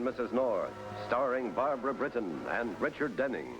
and Mrs. North, starring Barbara Britton and Richard Denning.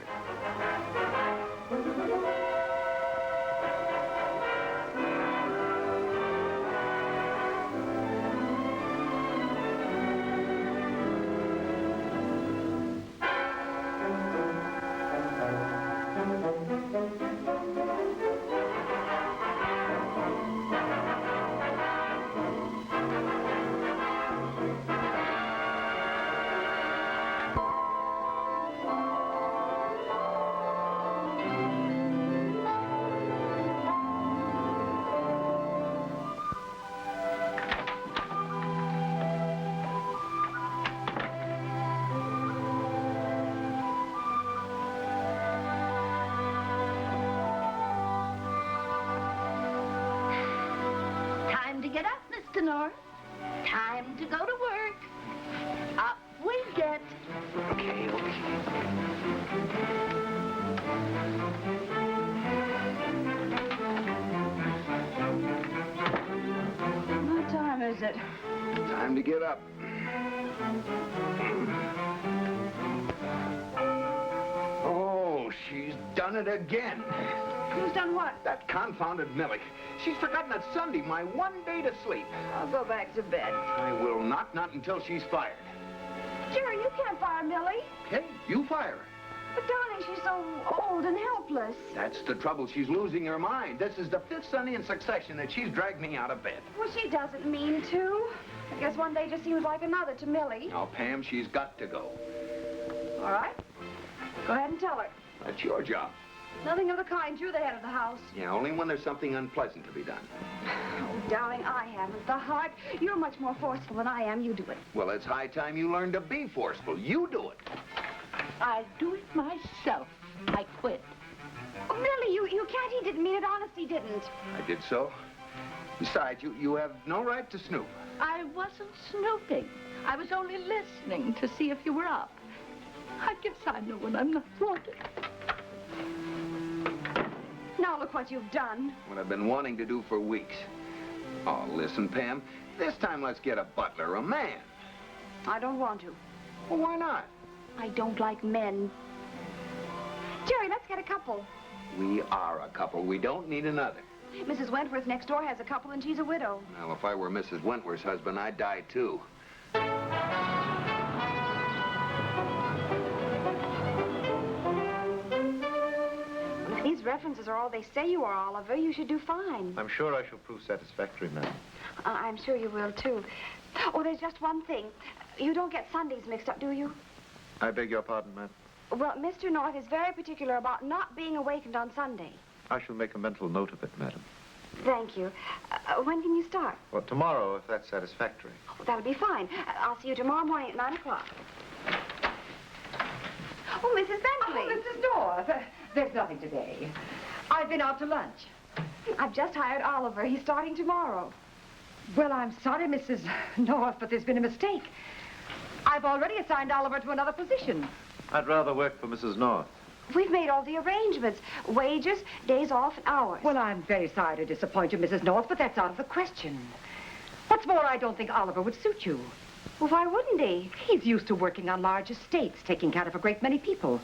Get up, Mr. North. Time to go to work. Up we get. Okay. What time is it? Time to get up. Oh, she's done it again. Who's done what? That confounded Millie. She's forgotten that Sunday, my one day to sleep. I'll go back to bed. I will not until she's fired. Jerry, you can't fire Millie. Hey, you fire her. But, darling, she's so old and helpless. That's the trouble. She's losing her mind. This is the 5th Sunday in succession that she's dragged me out of bed. Well, she doesn't mean to. I guess one day just seems like another to Millie. Now, Pam, she's got to go. All right. Go ahead and tell her. That's your job. Nothing of the kind. You're the head of the house. Yeah, only when there's something unpleasant to be done. Oh, darling, I haven't the heart. You're much more forceful than I am. You do it. Well, it's high time you learn to be forceful. You do it. I'll do it myself. I quit. Oh, Millie, you can't. He didn't mean it. Honest, he didn't. I did so. Besides, you have no right to snoop. I wasn't snooping. I was only listening to see if you were up. I guess I know when I'm not wanted. Now look what you've done. What I've been wanting to do for weeks. Oh, listen, Pam. This time let's get a butler, a man. I don't want to. Well, why not? I don't like men. Jerry, let's get a couple. We are a couple. We don't need another. Mrs. Wentworth next door has a couple, and she's a widow. Well, if I were Mrs. Wentworth's husband, I'd die, too. If these references are all they say you are, Oliver, you should do fine. I'm sure I shall prove satisfactory, ma'am. I'm sure you will, too. Oh, there's just one thing. You don't get Sundays mixed up, do you? I beg your pardon, ma'am. Well, Mr. North is very particular about not being awakened on Sunday. I shall make a mental note of it, madam. Thank you. When can you start? Well, tomorrow, if that's satisfactory. Oh, that'll be fine. I'll see you tomorrow morning at 9 o'clock. Oh, Mrs. Bentley. Oh, Mrs. North, there's nothing today. I've been out to lunch. I've just hired Oliver. He's starting tomorrow. Well, I'm sorry, Mrs. North, but there's been a mistake. I've already assigned Oliver to another position. I'd rather work for Mrs. North. We've made all the arrangements. Wages, days off, and hours. Well, I'm very sorry to disappoint you, Mrs. North, but that's out of the question. What's more, I don't think Oliver would suit you. Well, why wouldn't he? He's used to working on large estates, taking care of a great many people.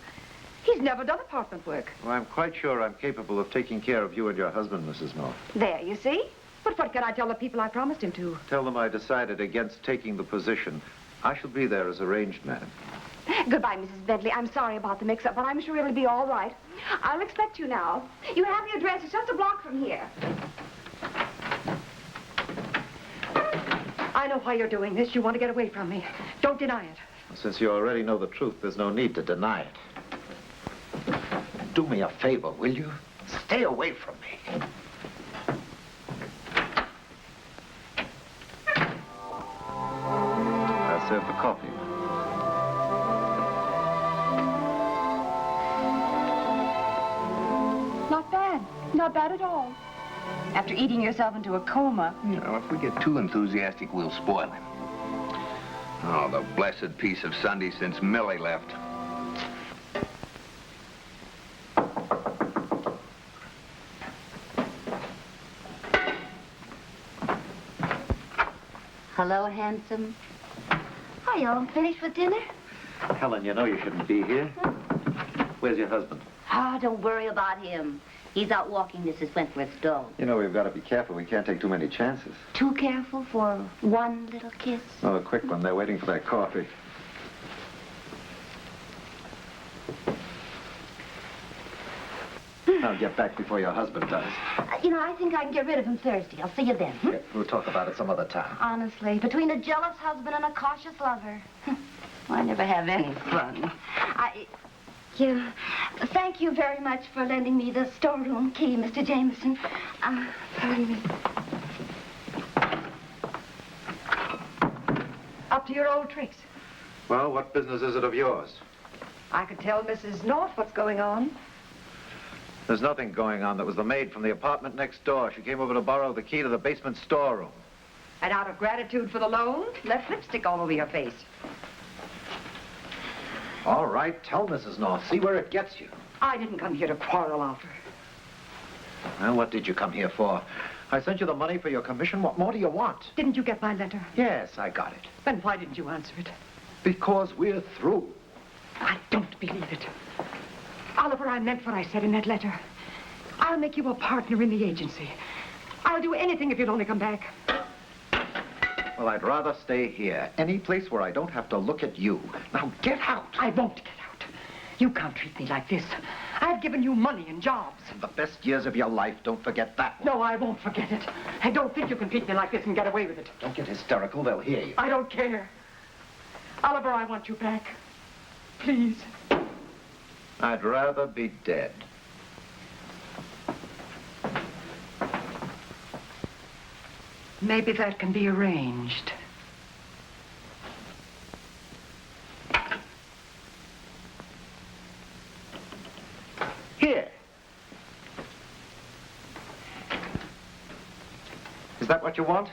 He's never done apartment work. Well, I'm quite sure I'm capable of taking care of you and your husband, Mrs. North. There, you see? But what can I tell the people I promised him to? Tell them I decided against taking the position. I shall be there as arranged, madam. Goodbye, Mrs. Bentley. I'm sorry about the mix-up, but I'm sure it'll be all right. I'll expect you now. You have the address. It's just a block from here. I know why you're doing this. You want to get away from me. Don't deny it. Well, since you already know the truth, there's no need to deny it. Do me a favor, will you? Stay away from me. I'll serve the coffee. Not bad. Not bad at all. After eating yourself into a coma. You know, if we get too enthusiastic, we'll spoil him. Oh, the blessed piece of Sunday since Millie left. Hello, handsome. Are you all finished with dinner? Helen, you know you shouldn't be here. Where's your husband? Ah, don't worry about him. He's out walking Mrs. Wentworth's dog. You know, we've got to be careful. We can't take too many chances. Too careful for one little kiss? Oh, a quick one. They're waiting for that coffee. I'll get back before your husband does. I think I can get rid of him Thursday. I'll see you then. Yeah, we'll talk about it some other time. Honestly, between a jealous husband and a cautious lover, I never have any fun. Thank you very much for lending me the storeroom key, Mr. Jameson. Up to your old tricks. Well, what business is it of yours? I could tell Mrs. North what's going on. There's nothing going on. That was the maid from the apartment next door. She came over to borrow the key to the basement storeroom. And out of gratitude for the loan, left lipstick all over your face. All right, tell Mrs. North. See where it gets you. I didn't come here to quarrel, Alfred. Well, what did you come here for? I sent you the money for your commission. What more do you want? Didn't you get my letter? Yes, I got it. Then why didn't you answer it? Because we're through. I don't believe it. Oliver, I meant what I said in that letter. I'll make you a partner in the agency. I'll do anything if you'll only come back. Well, I'd rather stay here. Any place where I don't have to look at you. Now, get out. I won't get out. You can't treat me like this. I've given you money and jobs. The best years of your life. Don't forget that one. No, I won't forget it. And don't think you can treat me like this and get away with it. Don't get hysterical. They'll hear you. I don't care. Oliver, I want you back. Please. I'd rather be dead. Maybe that can be arranged. Here. Is that what you want?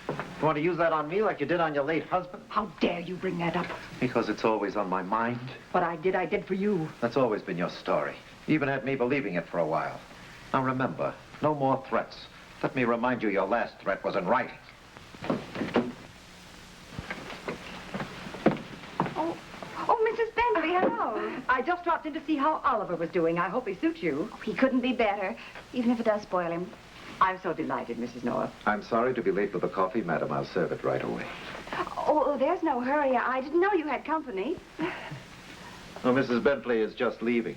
You want to use that on me like you did on your late husband? How dare you bring that up? Because it's always on my mind. What I did for you. That's always been your story. You even had me believing it for a while. Now remember, no more threats. Let me remind you, your last threat was in writing. Oh, Mrs. Bentley, hello. I just dropped in to see how Oliver was doing. I hope he suits you. Oh, he couldn't be better, even if it does spoil him. I'm so delighted, Mrs. North. I'm sorry to be late for the coffee, madam. I'll serve it right away. Oh, there's no hurry. I didn't know you had company. Oh, Mrs. Bentley is just leaving.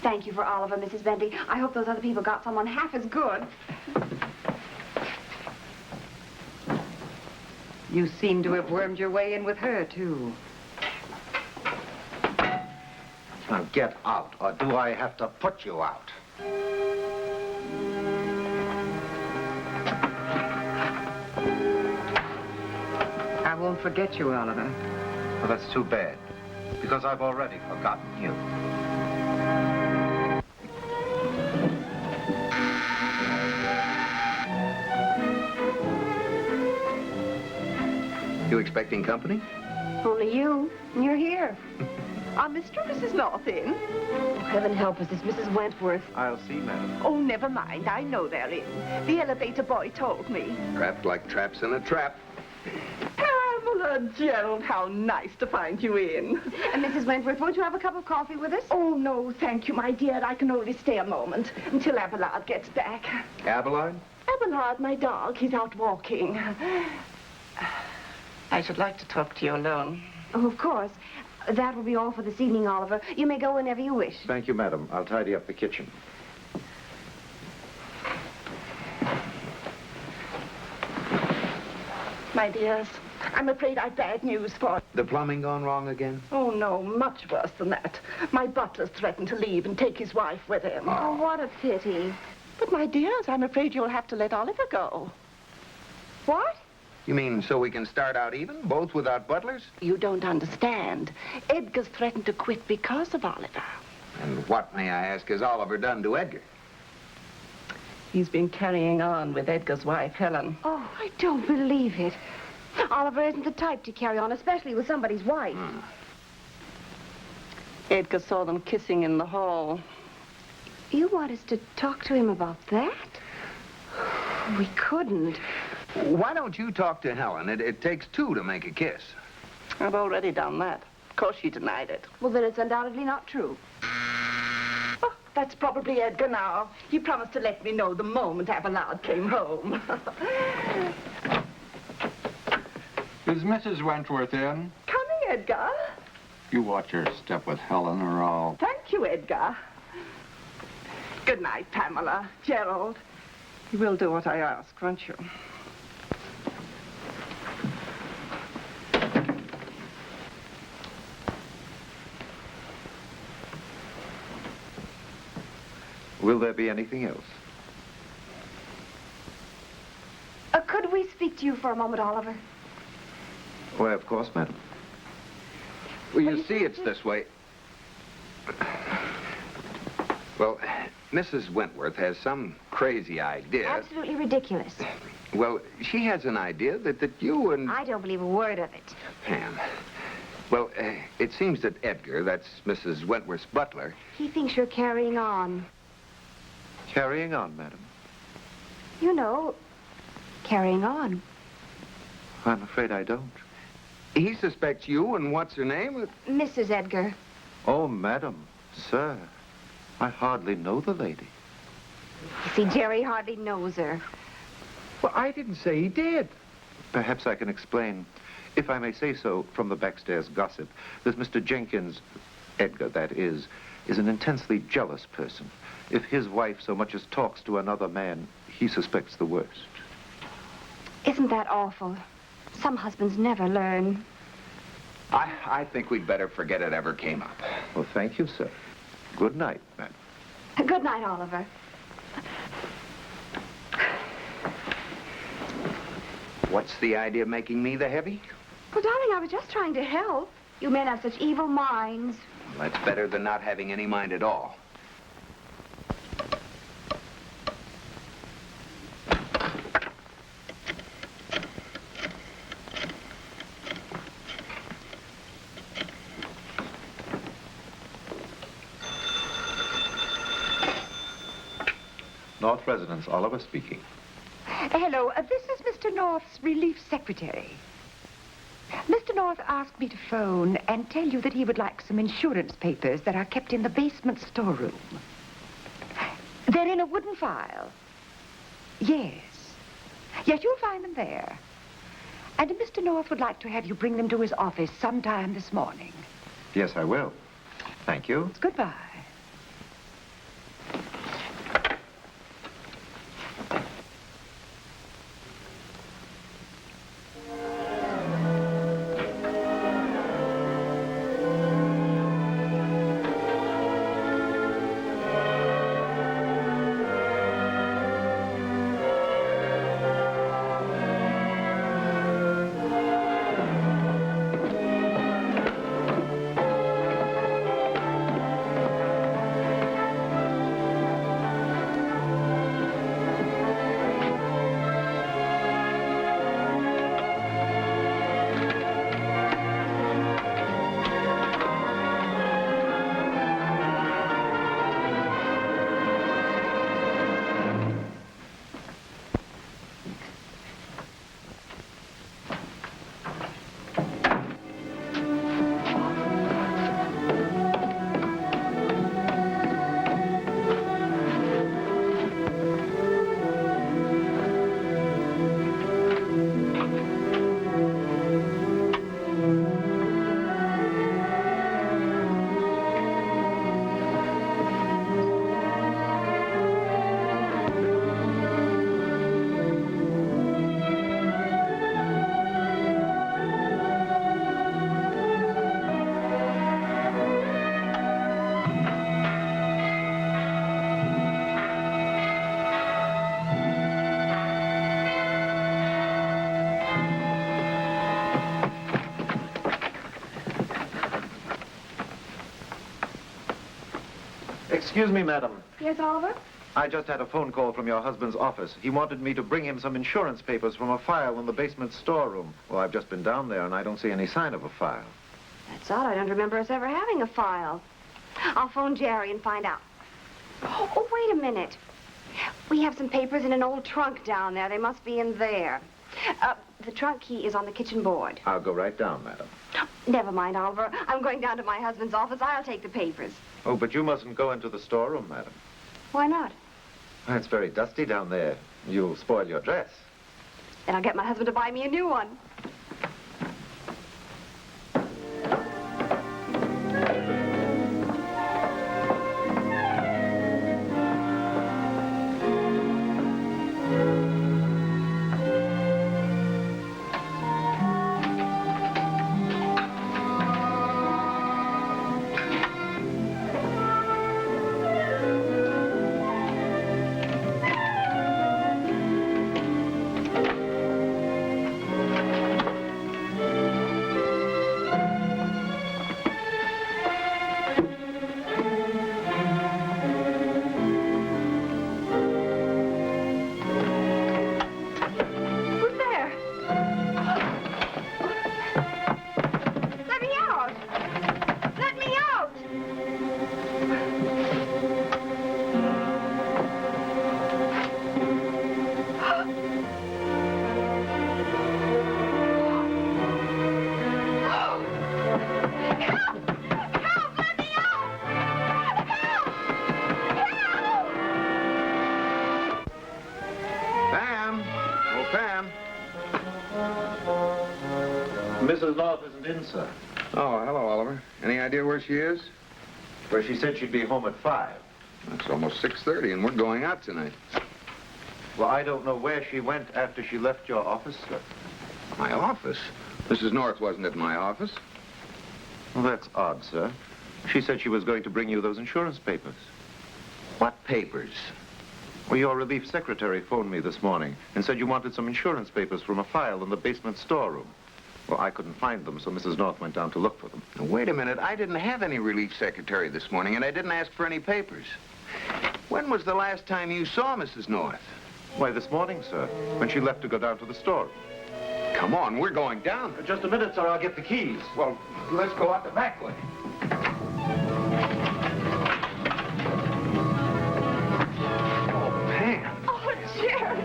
Thank you for Oliver, Mrs. Bentley. I hope those other people got someone half as good. You seem to have wormed your way in with her, too. Now get out, or do I have to put you out? I won't forget you, Oliver. Well, that's too bad, because I've already forgotten you. You expecting company? Only you. And you're here. Are Mr. and Mrs. North in? Oh, heaven help us, it's Mrs. Wentworth. I'll see, madam. Oh, never mind. I know they're in. The elevator boy told me. Trapped like traps in a trap. Pamela, Gerald, how nice to find you in. And Mrs. Wentworth, won't you have a cup of coffee with us? Oh, no, thank you, my dear. I can only stay a moment until Abelard gets back. Abelard? Abelard, my dog, he's out walking. I should like to talk to you alone. Oh, of course. That will be all for this evening, Oliver. You may go whenever you wish. Thank you, madam. I'll tidy up the kitchen. My dears, I'm afraid I've bad news for... The plumbing gone wrong again? Oh, no, much worse than that. My butler's threatened to leave and take his wife with him. Oh, what a pity. But, my dears, I'm afraid you'll have to let Oliver go. What? You mean so we can start out even, both without butlers? You don't understand. Edgar's threatened to quit because of Oliver. And what, may I ask, has Oliver done to Edgar? He's been carrying on with Edgar's wife, Helen. Oh, I don't believe it. Oliver isn't the type to carry on, especially with somebody's wife. Edgar saw them kissing in the hall. You want us to talk to him about that? We couldn't. Why don't you talk to Helen? It takes two to make a kiss. I've already done that. Of course she denied it. Well, then it's undoubtedly not true. Oh, that's probably Edgar now. He promised to let me know the moment Abelard came home. Is Mrs. Wentworth in? Coming, Edgar. You watch your step with Helen, or I'll... Thank you, Edgar. Good night, Pamela. Gerald. You will do what I ask, won't you? Will there be anything else? Could we speak to you for a moment, Oliver? Why, of course, madam. Well, you see, it's this way. Well, Mrs. Wentworth has some crazy idea. Absolutely ridiculous. Well, she has an idea that you and... I don't believe a word of it. Pam. Well, it seems that Edgar, that's Mrs. Wentworth's butler... He thinks you're carrying on. Carrying on, madam. You know, carrying on. I'm afraid I don't. He suspects you and what's her name? Mrs. Edgar. Oh, madam, sir, I hardly know the lady. You see, Jerry hardly knows her. Well, I didn't say he did. Perhaps I can explain, if I may say so, from the backstairs gossip, that Mr. Jenkins, Edgar, that is an intensely jealous person. If his wife so much as talks to another man, he suspects the worst. Isn't that awful? Some husbands never learn. I think we'd better forget it ever came up. Well, thank you, sir. Good night, madam. Good night, Oliver. What's the idea of making me the heavy? Well, darling, I was just trying to help. You men have such evil minds. Well, that's better than not having any mind at all. North Residence, Oliver speaking. Hello, this is Mr. North's relief secretary. Mr. North asked me to phone and tell you that he would like some insurance papers that are kept in the basement storeroom. They're in a wooden file. Yes. Yes, you'll find them there. And Mr. North would like to have you bring them to his office sometime this morning. Yes, I will. Thank you. Goodbye. Excuse me, madam. Yes, Oliver? I just had a phone call from your husband's office. He wanted me to bring him some insurance papers from a file in the basement storeroom. Well, I've just been down there, and I don't see any sign of a file. That's odd. I don't remember us ever having a file. I'll phone Jerry and find out. Oh, wait a minute. We have some papers in an old trunk down there. They must be in there. The trunk key is on the kitchen board. I'll go right down, madam. Never mind, Oliver. I'm going down to my husband's office. I'll take the papers. Oh, but you mustn't go into the storeroom, madam. Why not? It's very dusty down there. You'll spoil your dress. Then I'll get my husband to buy me a new one. Mrs. North isn't in, sir. Oh, hello, Oliver. Any idea where she is? Well, she said she'd be home at 5. It's almost 6:30, and we're going out tonight. Well, I don't know where she went after she left your office, sir. My office? Mrs. North wasn't at my office. Well, that's odd, sir. She said she was going to bring you those insurance papers. What papers? Well, your relief secretary phoned me this morning and said you wanted some insurance papers from a file in the basement storeroom. Well, I couldn't find them, so Mrs. North went down to look for them. Now, wait a minute. I didn't have any relief secretary this morning, and I didn't ask for any papers. When was the last time you saw Mrs. North? Why, this morning, sir, when she left to go down to the store. Come on, we're going down. Just a minute, sir. I'll get the keys. Well, let's go out the back way. Oh, Pam. Oh, Jerry.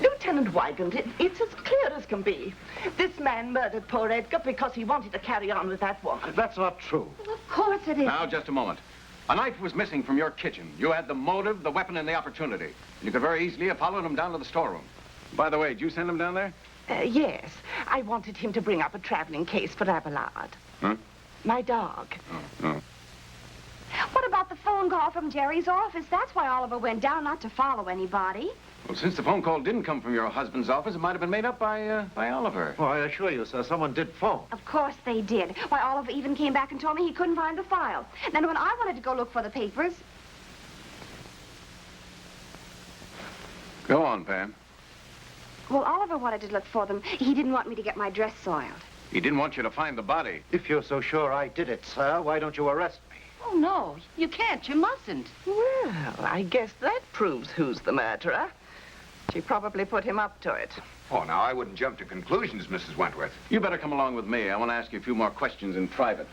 Lieutenant Wygant, it's as clear as can be. This man murdered poor Edgar because he wanted to carry on with that woman. That's not true. Well, of course it is. Now, just a moment. A knife was missing from your kitchen. You had the motive, the weapon, and the opportunity. And you could very easily have followed him down to the storeroom. By the way, did you send him down there? Yes. I wanted him to bring up a traveling case for Abelard. Huh? My dog. Oh. What about the phone call from Jerry's office? That's why Oliver went down, not to follow anybody. Well, since the phone call didn't come from your husband's office, it might have been made up by Oliver. Well, I assure you, sir, someone did phone. Of course they did. Why, Oliver even came back and told me he couldn't find the file. Then when I wanted to go look for the papers... Go on, Pam. Well, Oliver wanted to look for them. He didn't want me to get my dress soiled. He didn't want you to find the body. If you're so sure I did it, sir, why don't you arrest me? Oh, no, you can't. You mustn't. Well, I guess that proves who's the murderer. She probably put him up to it. Oh, now, I wouldn't jump to conclusions, Mrs. Wentworth. You better come along with me. I want to ask you a few more questions in private.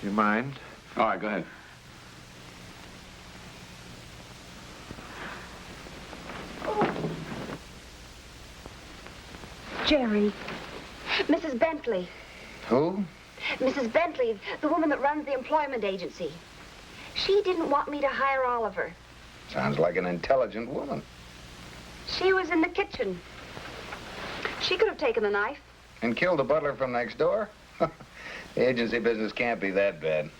Do you mind? All right, go ahead. Jerry. Mrs. Bentley. Who? Mrs. Bentley, the woman that runs the employment agency. She didn't want me to hire Oliver. Sounds like an intelligent woman. She was in the kitchen. She could have taken the knife. And killed the butler from next door? The agency business can't be that bad.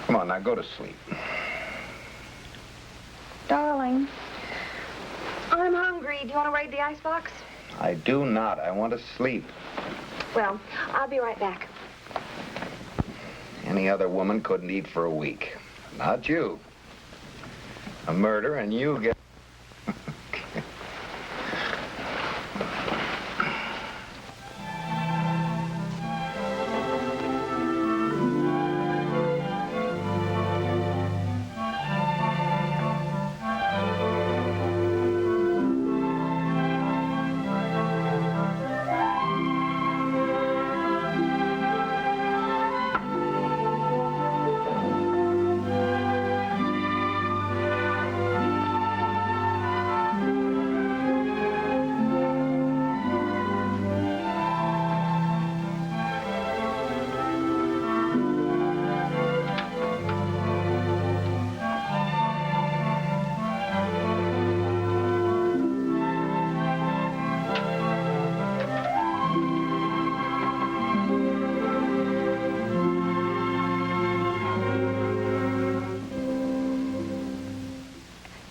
Come on, now, go to sleep. Darling, I'm hungry. Do you want to raid the icebox? I do not. I want to sleep. Well, I'll be right back. Any other woman couldn't eat for a week. Not you. A murder, and you get...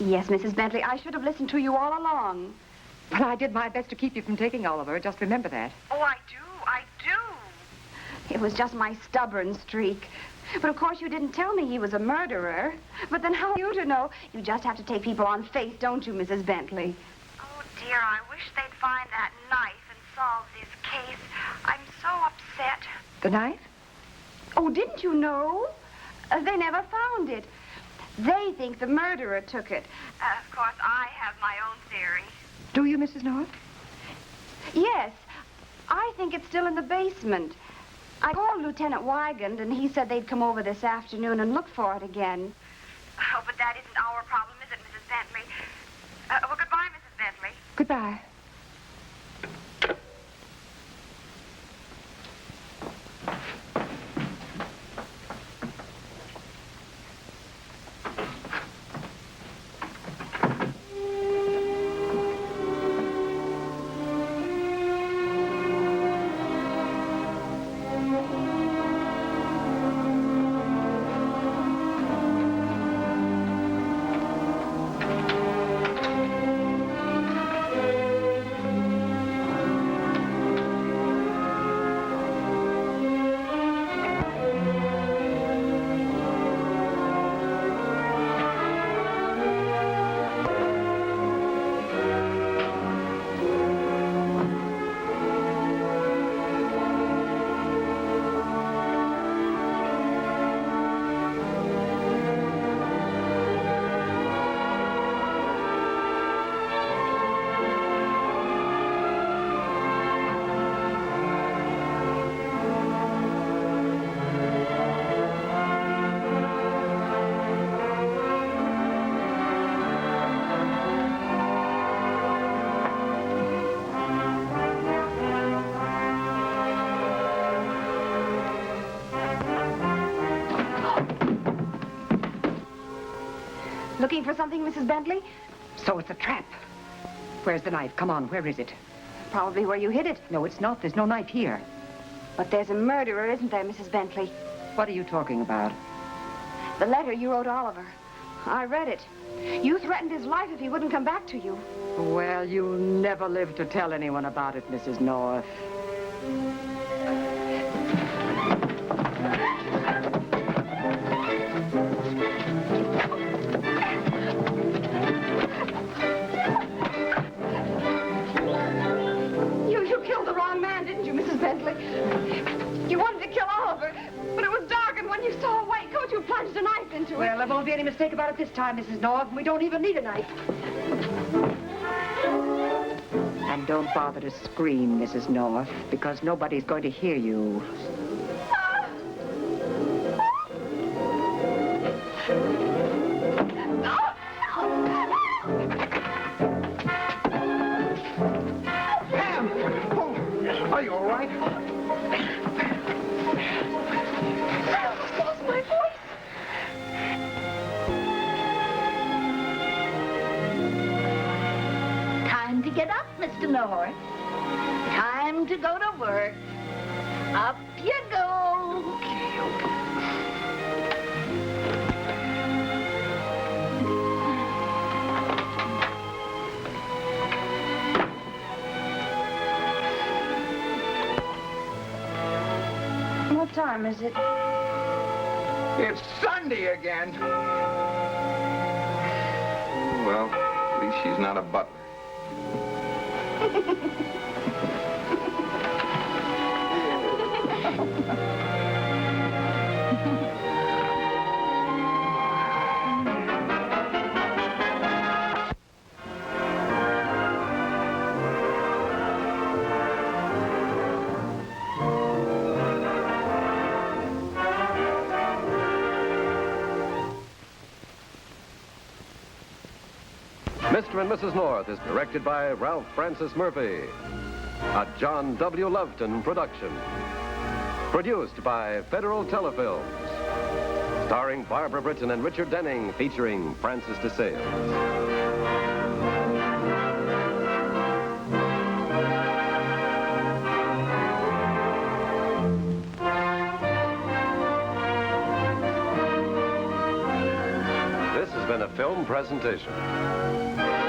Yes, Mrs. Bentley, I should have listened to you all along. Well, I did my best to keep you from taking Oliver. Just remember that. Oh, I do. It was just my stubborn streak. But of course you didn't tell me he was a murderer. But then how are you to know? You just have to take people on faith, don't you, Mrs. Bentley? Oh, dear, I wish they'd find that knife and solve this case. I'm so upset. The knife? Oh, didn't you know? They never found it. They think the murderer took it. Of course, I have my own theory. Do you, Mrs. North? Yes. I think it's still in the basement. I called Lieutenant Wygand, and he said they'd come over this afternoon and look for it again. Oh, but that isn't our problem, is it, Mrs. Bentley? Well, goodbye, Mrs. Bentley. Goodbye. Looking for something, Mrs. Bentley? So it's a trap. Where's the knife? Come on, where is it? Probably where you hid it. No, it's not. There's no knife here. But there's a murderer, isn't there, Mrs. Bentley? What are you talking about? The letter you wrote Oliver. I read it. You threatened his life if he wouldn't come back to you. Well, you'll never live to tell anyone about it, Mrs. North. You killed the wrong man, didn't you, Mrs. Bentley? You wanted to kill Oliver, but it was dark, and when you saw a white coat, you plunged a knife into it. Well, there won't be any mistake about it this time, Mrs. North. We don't even need a knife. And don't bother to scream, Mrs. North, because nobody's going to hear you. Are you all right? I lost my voice. Time to get up, Mr. North. Time to go to work. Up you go. What time is it? It's Sunday again. Well, at least she's not a butler. Mr. and Mrs. North is directed by Ralph Francis Murphy. A John W. Loveton production. Produced by Federal Telefilms. Starring Barbara Britton and Richard Denning, featuring Frances DeSales. This has been a film film presentation.